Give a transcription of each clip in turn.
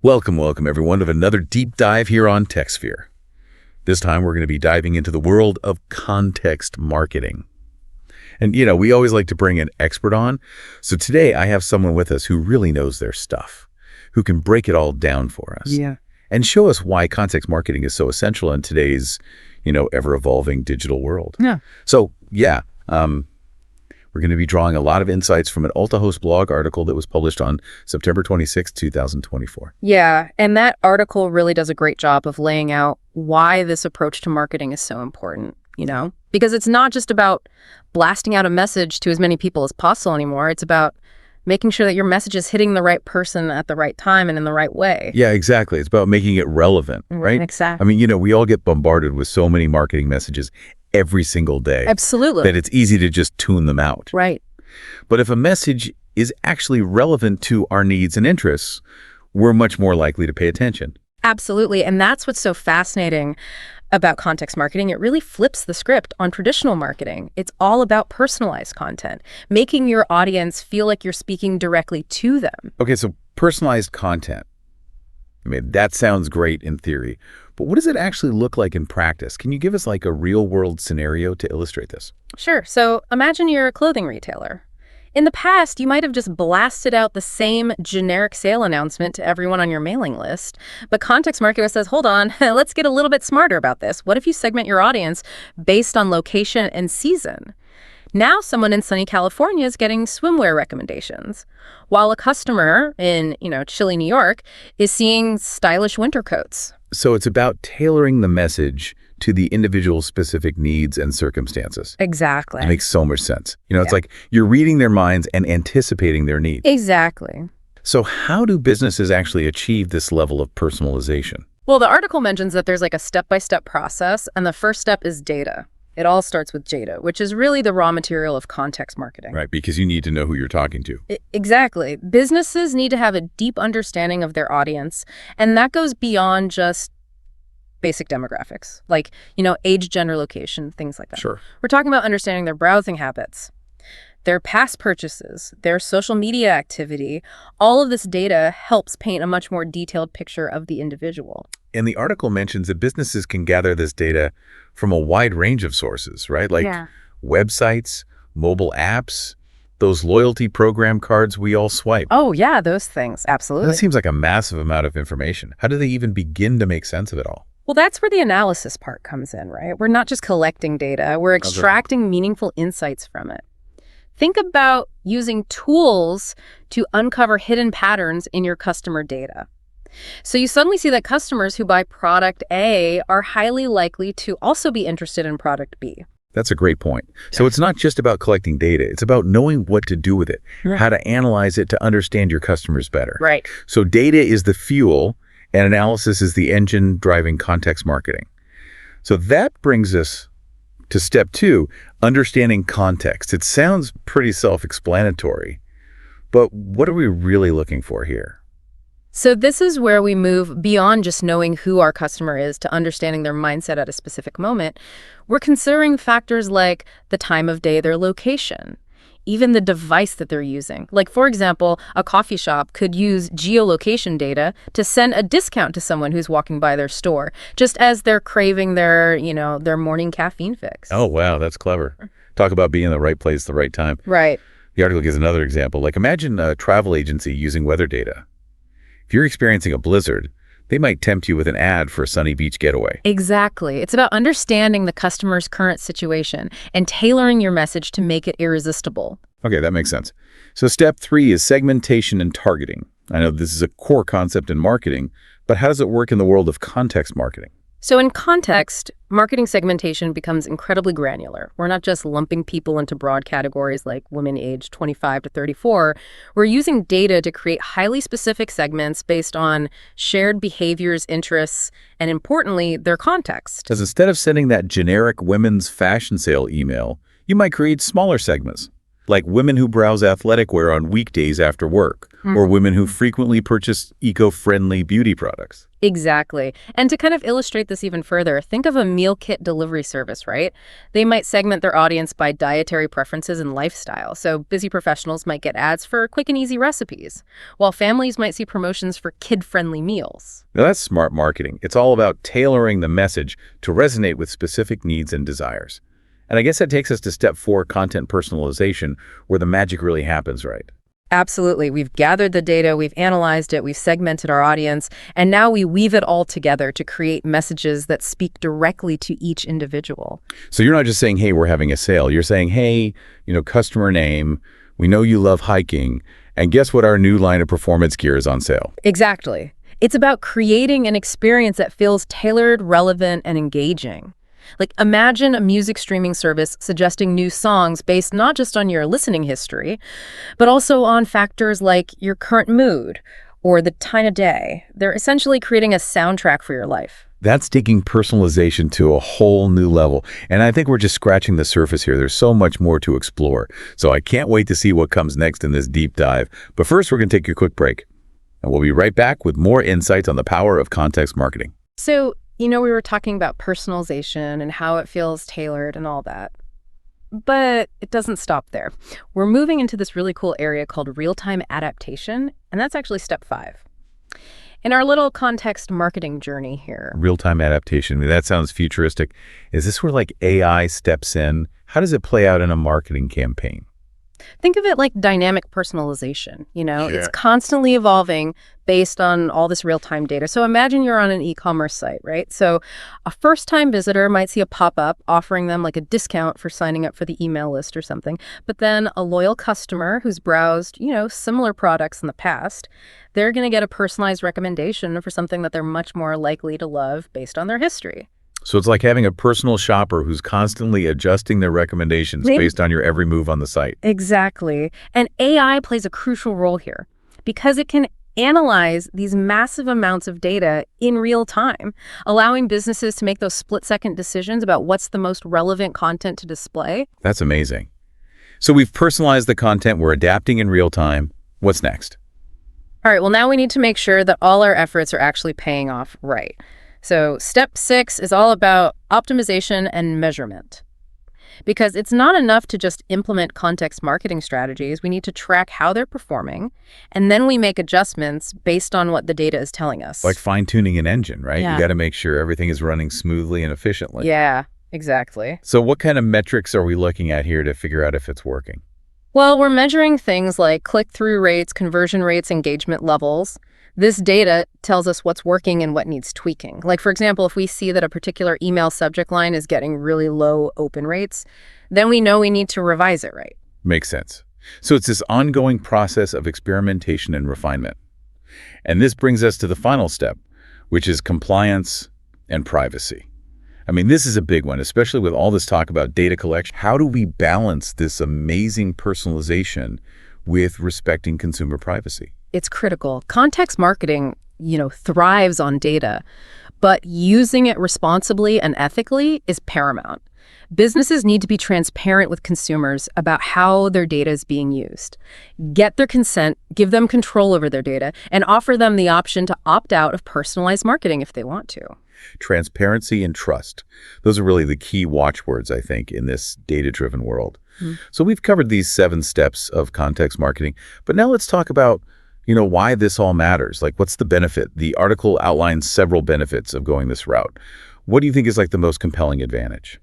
Welcome everyone to another deep dive here on TechSphere. This time we're going to be diving into the world of context marketing. And we always like to bring an expert on. So today I have someone with us who really knows their stuff, who can break it all down for us. Yeah. And show us why context marketing is so essential in today's, ever-evolving digital world. Yeah. So, we're going to be drawing a lot of insights from an AltaHost blog article that was published on September 26, 2024. Yeah, and that article really does a great job of laying out why this approach to marketing is so important, Because it's not just about blasting out a message to as many people as possible anymore. It's about making sure that your message is hitting the right person at the right time and in the right way. Yeah, exactly. It's about making it relevant, right? Exactly. I mean, we all get bombarded with so many marketing messages every single day. Absolutely. That it's easy to just tune them out. Right. But if a message is actually relevant to our needs and interests, we're much more likely to pay attention. Absolutely. And that's what's so fascinating about context marketing. It really flips the script on traditional marketing. It's all about personalized content, making your audience feel like you're speaking directly to them. Okay, so personalized content. I mean, that sounds great in theory, but what does it actually look like in practice? Can you give us like a real-world scenario to illustrate this? Sure. So imagine you're a clothing retailer. In the past, you might have just blasted out the same generic sale announcement to everyone on your mailing list. But context marketing says, hold on, let's get a little bit smarter about this. What if you segment your audience based on location and season? Now someone in sunny California is getting swimwear recommendations, while a customer in, chilly New York is seeing stylish winter coats. So it's about tailoring the message to the individual specific needs and circumstances. Exactly. It makes so much sense. It's like you're reading their minds and anticipating their needs. Exactly. So how do businesses actually achieve this level of personalization? Well, the article mentions that there's like a step-by-step process, and the first step is data. It all starts with data, which is really the raw material of context marketing. Right, because you need to know who you're talking to. Exactly. Businesses need to have a deep understanding of their audience, and that goes beyond just basic demographics, like, age, gender, location, things like that. Sure. We're talking about understanding their browsing habits, their past purchases, their social media activity. All of this data helps paint a much more detailed picture of the individual. And the article mentions that businesses can gather this data from a wide range of sources, right? Like websites, mobile apps, those loyalty program cards we all swipe. Oh, yeah, those things. Absolutely. That seems like a massive amount of information. How do they even begin to make sense of it all? Well, that's where the analysis part comes in, right? We're not just collecting data. We're extracting meaningful insights from it. Think about using tools to uncover hidden patterns in your customer data. So you suddenly see that customers who buy product A are highly likely to also be interested in product B. That's a great point. So it's not just about collecting data. It's about knowing what to do with it, how to analyze it to understand your customers better. Right. So data is the fuel and analysis is the engine driving context marketing. So that brings us to step 2, understanding context. It sounds pretty self-explanatory, but what are we really looking for here? So this is where we move beyond just knowing who our customer is to understanding their mindset at a specific moment. We're considering factors like the time of day, their location, even the device that they're using. Like, for example, a coffee shop could use geolocation data to send a discount to someone who's walking by their store, just as they're craving their, their morning caffeine fix. Oh, wow, that's clever. Talk about being in the right place at the right time. Right. The article gives another example. Like, imagine a travel agency using weather data. If you're experiencing a blizzard, they might tempt you with an ad for a sunny beach getaway. Exactly. It's about understanding the customer's current situation and tailoring your message to make it irresistible. Okay, that makes sense. So step 3 is segmentation and targeting. I know this is a core concept in marketing, but how does it work in the world of context marketing? So in context, marketing segmentation becomes incredibly granular. We're not just lumping people into broad categories like women aged 25 to 34. We're using data to create highly specific segments based on shared behaviors, interests, and importantly, their context. Because instead of sending that generic women's fashion sale email, you might create smaller segments. like women who browse athletic wear on weekdays after work, or women who frequently purchase eco-friendly beauty products. Exactly. And to kind of illustrate this even further, think of a meal kit delivery service, right? They might segment their audience by dietary preferences and lifestyle. So busy professionals might get ads for quick and easy recipes, while families might see promotions for kid-friendly meals. Now that's smart marketing. It's all about tailoring the message to resonate with specific needs and desires. And I guess that takes us to step 4, content personalization, where the magic really happens, right? Absolutely. We've gathered the data, we've analyzed it, we've segmented our audience, and now we weave it all together to create messages that speak directly to each individual. So you're not just saying, hey, we're having a sale. You're saying, hey, customer name, we know you love hiking, and guess what our new line of performance gear is on sale? Exactly. It's about creating an experience that feels tailored, relevant, and engaging. Like, imagine a music streaming service suggesting new songs based not just on your listening history, but also on factors like your current mood or the time of day. They're essentially creating a soundtrack for your life. That's taking personalization to a whole new level. And I think we're just scratching the surface here. There's so much more to explore. So I can't wait to see what comes next in this deep dive. But first, we're going to take a quick break. And we'll be right back with more insights on the power of context marketing. So, we were talking about personalization and how it feels tailored and all that. But it doesn't stop there. We're moving into this really cool area called real-time adaptation, and that's actually step 5. In our little context marketing journey here. Real-time adaptation, I mean, that sounds futuristic. Is this where like AI steps in? How does it play out in a marketing campaign? Think of it like dynamic personalization, Sure. It's constantly evolving based on all this real-time data. So imagine you're on an e-commerce site, right? So a first-time visitor might see a pop-up offering them like a discount for signing up for the email list or something. But then a loyal customer who's browsed, similar products in the past, they're going to get a personalized recommendation for something that they're much more likely to love based on their history. So it's like having a personal shopper who's constantly adjusting their recommendations based on your every move on the site. Exactly. And AI plays a crucial role here because it can analyze these massive amounts of data in real time, allowing businesses to make those split-second decisions about what's the most relevant content to display. That's amazing. So we've personalized the content, we're adapting in real time. What's next? All right, well, now we need to make sure that all our efforts are actually paying off right. So step 6 is all about optimization and measurement. Because it's not enough to just implement context marketing strategies. We need to track how they're performing, and then we make adjustments based on what the data is telling us. Like fine-tuning an engine, right? Yeah. You got to make sure everything is running smoothly and efficiently. Yeah, exactly. So what kind of metrics are we looking at here to figure out if it's working? Well, we're measuring things like click-through rates, conversion rates, engagement levels. This data tells us what's working and what needs tweaking. Like, for example, if we see that a particular email subject line is getting really low open rates, then we know we need to revise it, right? Makes sense. So it's this ongoing process of experimentation and refinement. And this brings us to the final step, which is compliance and privacy. I mean, this is a big one, especially with all this talk about data collection. How do we balance this amazing personalization with respecting consumer privacy? It's critical. Context marketing, thrives on data, but using it responsibly and ethically is paramount. Businesses need to be transparent with consumers about how their data is being used. Get their consent, give them control over their data, and offer them the option to opt out of personalized marketing if they want to. Transparency and trust. Those are really the key watchwords, I think, in this data-driven world. So we've covered these 7 steps of context marketing, but now let's talk about why this all matters. Like, what's the benefit? The article outlines several benefits of going this route. What do you think is like the most compelling advantage?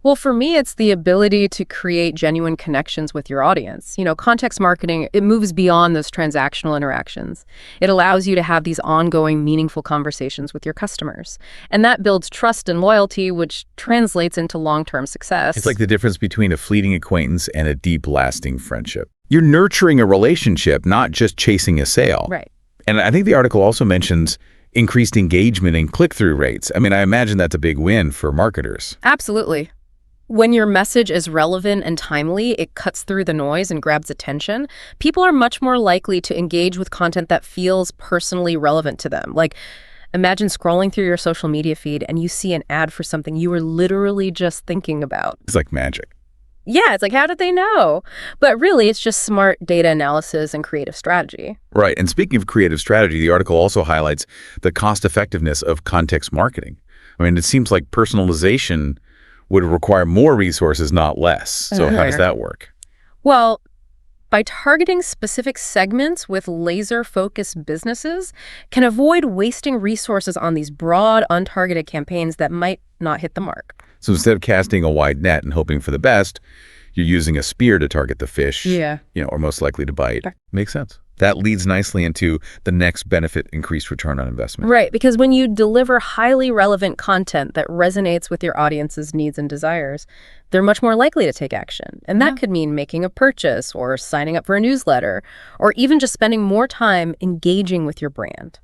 Well, for me, it's the ability to create genuine connections with your audience. Context marketing, it moves beyond those transactional interactions. It allows you to have these ongoing, meaningful conversations with your customers. And that builds trust and loyalty, which translates into long-term success. It's like the difference between a fleeting acquaintance and a deep, lasting friendship. You're nurturing a relationship, not just chasing a sale. Right. And I think the article also mentions increased engagement and click-through rates. I mean, I imagine that's a big win for marketers. Absolutely. When your message is relevant and timely, it cuts through the noise and grabs attention. People are much more likely to engage with content that feels personally relevant to them. Like, imagine scrolling through your social media feed and you see an ad for something you were literally just thinking about. It's like magic. Yeah, it's like, how did they know? But really, it's just smart data analysis and creative strategy. Right. And speaking of creative strategy, the article also highlights the cost effectiveness of context marketing. I mean, it seems like personalization would require more resources, not less. So how does that work? Well, by targeting specific segments with laser-focused businesses can avoid wasting resources on these broad, untargeted campaigns that might not hit the mark. So instead of casting a wide net and hoping for the best, you're using a spear to target the fish, or most likely to bite. Makes sense. That leads nicely into the next benefit, increased return on investment. Right, because when you deliver highly relevant content that resonates with your audience's needs and desires, they're much more likely to take action. And that could mean making a purchase or signing up for a newsletter or even just spending more time engaging with your brand.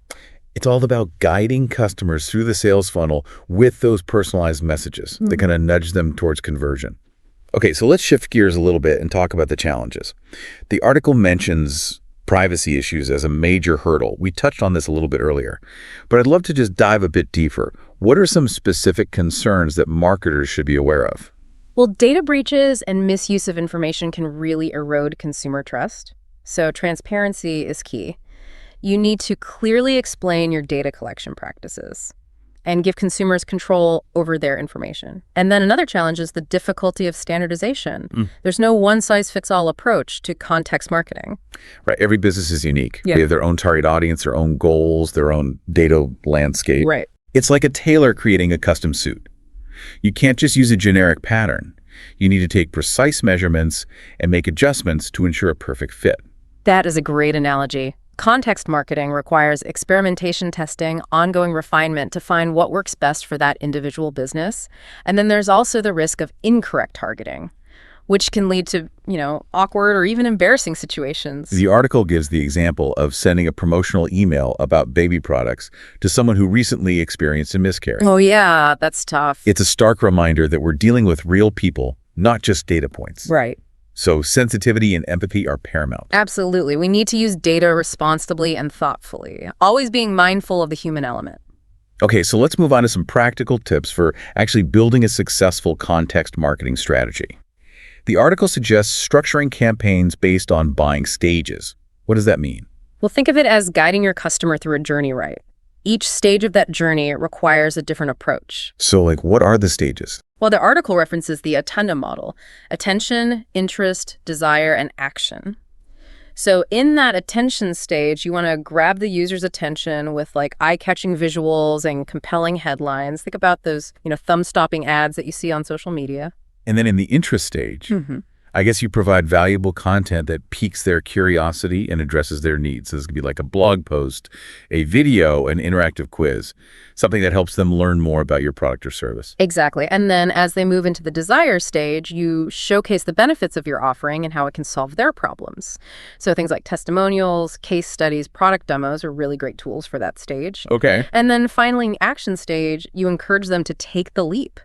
It's all about guiding customers through the sales funnel with those personalized messages that kind of nudge them towards conversion. Okay, so let's shift gears a little bit and talk about the challenges. The article mentions privacy issues as a major hurdle. We touched on this a little bit earlier, but I'd love to just dive a bit deeper. What are some specific concerns that marketers should be aware of? Well, data breaches and misuse of information can really erode consumer trust. So transparency is key. You need to clearly explain your data collection practices and give consumers control over their information. And then another challenge is the difficulty of standardization. There's no one-size-fits-all approach to context marketing. Right. Every business is unique. Yeah. They have their own target audience, their own goals, their own data landscape. Right. It's like a tailor creating a custom suit. You can't just use a generic pattern. You need to take precise measurements and make adjustments to ensure a perfect fit. That is a great analogy. Context marketing requires experimentation testing, ongoing refinement to find what works best for that individual business. And then there's also the risk of incorrect targeting, which can lead to, awkward or even embarrassing situations. The article gives the example of sending a promotional email about baby products to someone who recently experienced a miscarriage. Oh, yeah, that's tough. It's a stark reminder that we're dealing with real people, not just data points. Right. So sensitivity and empathy are paramount. Absolutely. We need to use data responsibly and thoughtfully, always being mindful of the human element. Okay, so let's move on to some practical tips for actually building a successful context marketing strategy. The article suggests structuring campaigns based on buying stages. What does that mean? Well, think of it as guiding your customer through a journey, right? Each stage of that journey requires a different approach. So, what are the stages? Well, the article references the Attention model: attention, interest, desire, and action. So in that attention stage, you want to grab the user's attention with eye-catching visuals and compelling headlines. Think about those, thumb-stopping ads that you see on social media. And then in the interest stage, I guess you provide valuable content that piques their curiosity and addresses their needs. So this could be like a blog post, a video, an interactive quiz, something that helps them learn more about your product or service. Exactly. And then as they move into the desire stage, you showcase the benefits of your offering and how it can solve their problems. So things like testimonials, case studies, product demos are really great tools for that stage. Okay. And then finally, in action stage, you encourage them to take the leap,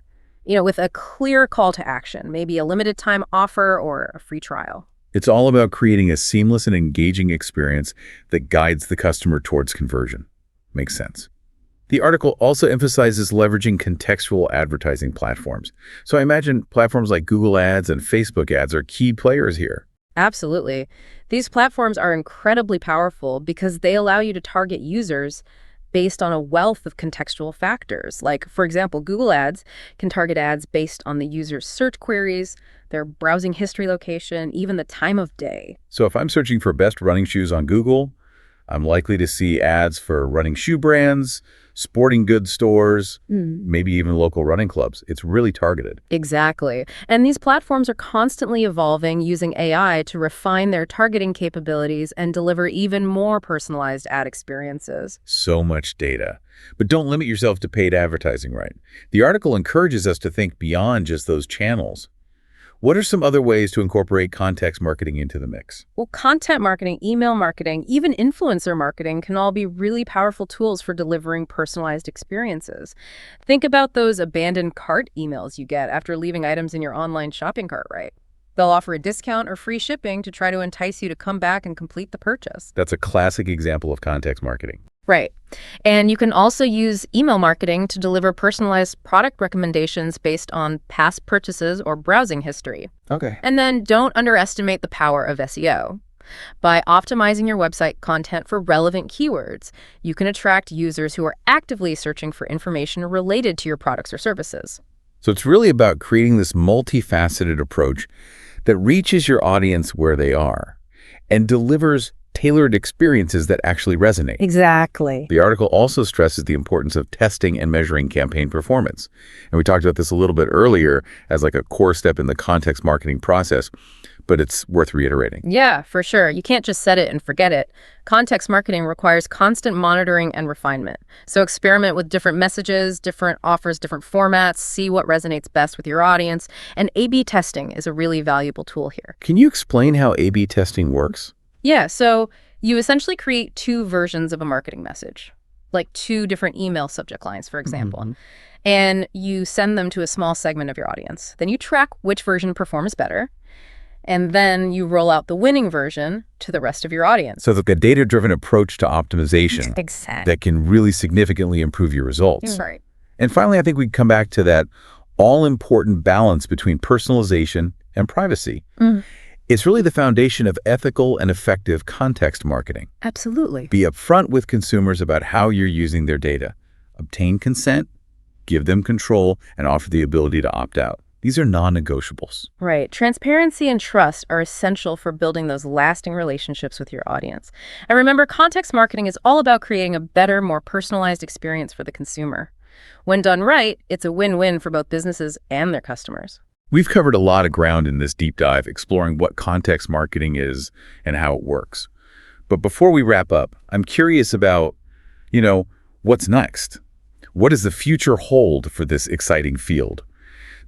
with a clear call to action, maybe a limited time offer or a free trial. It's all about creating a seamless and engaging experience that guides the customer towards conversion. Makes sense. The article also emphasizes leveraging contextual advertising platforms. So I imagine platforms like Google Ads and Facebook Ads are key players here. Absolutely. These platforms are incredibly powerful because they allow you to target users based on a wealth of contextual factors. Like, for example, Google Ads can target ads based on the user's search queries, their browsing history location, even the time of day. So if I'm searching for best running shoes on Google, I'm likely to see ads for running shoe brands, sporting goods stores, maybe even local running clubs. It's really targeted. Exactly. And these platforms are constantly evolving using AI to refine their targeting capabilities and deliver even more personalized ad experiences. So much data. But don't limit yourself to paid advertising, right? The article encourages us to think beyond just those channels. What are some other ways to incorporate context marketing into the mix? Well, content marketing, email marketing, even influencer marketing can all be really powerful tools for delivering personalized experiences. Think about those abandoned cart emails you get after leaving items in your online shopping cart, right? They'll offer a discount or free shipping to try to entice you to come back and complete the purchase. That's a classic example of context marketing. Right. And you can also use email marketing to deliver personalized product recommendations based on past purchases or browsing history. Okay. And then don't underestimate the power of SEO. By optimizing your website content for relevant keywords, you can attract users who are actively searching for information related to your products or services. So it's really about creating this multifaceted approach that reaches your audience where they are and delivers tailored experiences that actually resonate. Exactly. The article also stresses the importance of testing and measuring campaign performance. And we talked about this a little bit earlier as like a core step in the context marketing process, but it's worth reiterating. Yeah, for sure. You can't just set it and forget it. Context marketing requires constant monitoring and refinement. So experiment with different messages, different offers, different formats, see what resonates best with your audience. And A/B testing is a really valuable tool here. Can you explain how A/B testing works? Yeah, so you essentially create two versions of a marketing message, like two different email subject lines, for example, and you send them to a small segment of your audience. Then you track which version performs better, and then you roll out the winning version to the rest of your audience. So it's like a data-driven approach to optimization Exactly. that can really significantly improve your results. Right. And finally, I think we come back to that all-important balance between personalization and privacy. It's really the foundation of ethical and effective context marketing. Absolutely. Be upfront with consumers about how you're using their data. Obtain consent, give them control, and offer the ability to opt out. These are non-negotiables. Right. Transparency and trust are essential for building those lasting relationships with your audience. And remember, context marketing is all about creating a better, more personalized experience for the consumer. When done right, it's a win-win for both businesses and their customers. We've covered a lot of ground in this deep dive, exploring what context marketing is and how it works. But before we wrap up, I'm curious about, what's next? What does the future hold for this exciting field?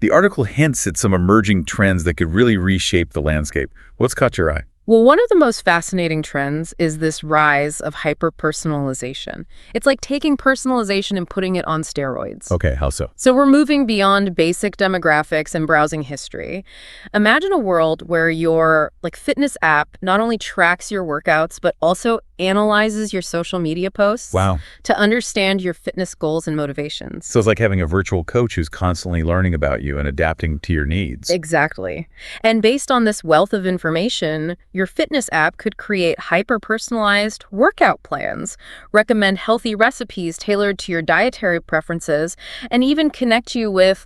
The article hints at some emerging trends that could really reshape the landscape. What's caught your eye? Well, one of the most fascinating trends is this rise of hyper-personalization. It's like taking personalization and putting it on steroids. Okay, how so? So we're moving beyond basic demographics and browsing history. Imagine a world where your fitness app not only tracks your workouts, but also analyzes your social media posts Wow. to understand your fitness goals and motivations. So it's like having a virtual coach who's constantly learning about you and adapting to your needs. Exactly. And based on this wealth of information, your fitness app could create hyper-personalized workout plans, recommend healthy recipes tailored to your dietary preferences, and even connect you with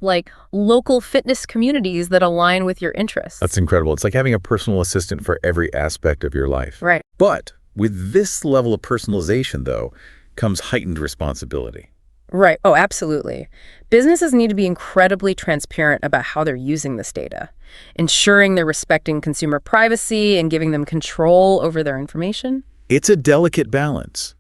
local fitness communities that align with your interests. That's incredible. It's like having a personal assistant for every aspect of your life. Right. But with this level of personalization, though, comes heightened responsibility. Right. Oh, absolutely. Businesses need to be incredibly transparent about how they're using this data, ensuring they're respecting consumer privacy and giving them control over their information. It's a delicate balance.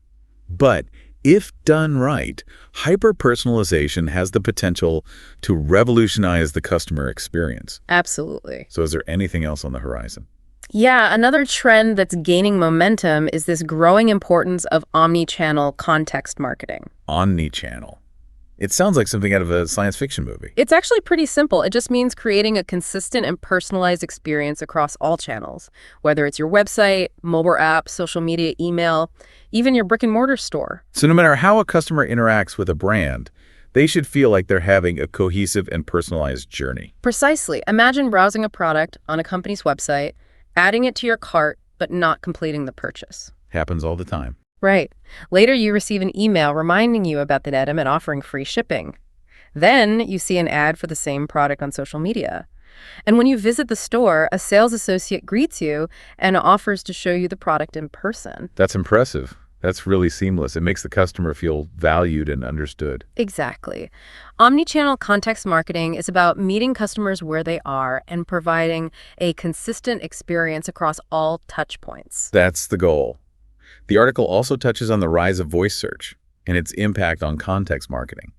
But if done right, hyper-personalization has the potential to revolutionize the customer experience. Absolutely. So is there anything else on the horizon? Yeah, another trend that's gaining momentum is this growing importance of omni-channel context marketing. Omnichannel. It sounds like something out of a science fiction movie. It's actually pretty simple. It just means creating a consistent and personalized experience across all channels, whether it's your website, mobile app, social media, email, even your brick and mortar store. So no matter how a customer interacts with a brand, they should feel like they're having a cohesive and personalized journey. Precisely. Imagine browsing a product on a company's website, adding it to your cart, but not completing the purchase. Happens all the time. Right. Later, you receive an email reminding you about that item and offering free shipping. Then you see an ad for the same product on social media. And when you visit the store, a sales associate greets you and offers to show you the product in person. That's impressive. That's really seamless. It makes the customer feel valued and understood. Exactly. Omnichannel context marketing is about meeting customers where they are and providing a consistent experience across all touch points. That's the goal. The article also touches on the rise of voice search and its impact on context marketing.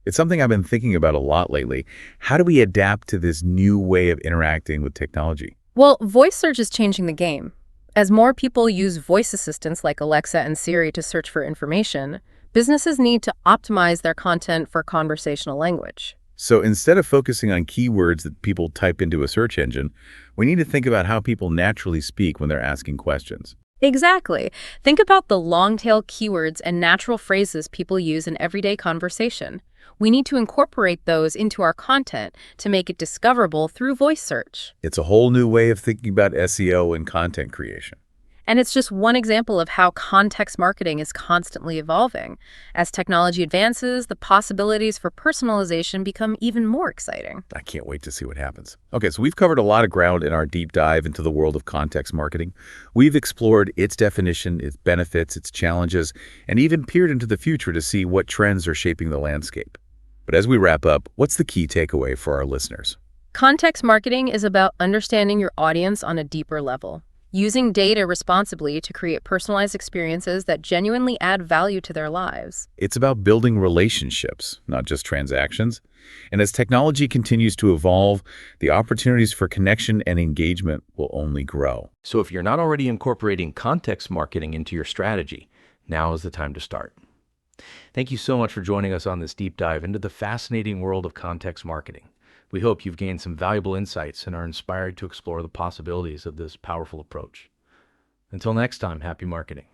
It's something I've been thinking about a lot lately. How do we adapt to this new way of interacting with technology? Well, voice search is changing the game. As more people use voice assistants like Alexa and Siri to search for information, businesses need to optimize their content for conversational language. So instead of focusing on keywords that people type into a search engine, we need to think about how people naturally speak when they're asking questions. Exactly. Think about the long-tail keywords and natural phrases people use in everyday conversation. We need to incorporate those into our content to make it discoverable through voice search. It's a whole new way of thinking about SEO and content creation. And it's just one example of how context marketing is constantly evolving. As technology advances, the possibilities for personalization become even more exciting. I can't wait to see what happens. Okay, so we've covered a lot of ground in our deep dive into the world of context marketing. We've explored its definition, its benefits, its challenges, and even peered into the future to see what trends are shaping the landscape. But as we wrap up, what's the key takeaway for our listeners? Context marketing is about understanding your audience on a deeper level, using data responsibly to create personalized experiences that genuinely add value to their lives. It's about building relationships, not just transactions. And as technology continues to evolve, the opportunities for connection and engagement will only grow. So if you're not already incorporating context marketing into your strategy, now is the time to start. Thank you so much for joining us on this deep dive into the fascinating world of context marketing. We hope you've gained some valuable insights and are inspired to explore the possibilities of this powerful approach. Until next time, happy marketing.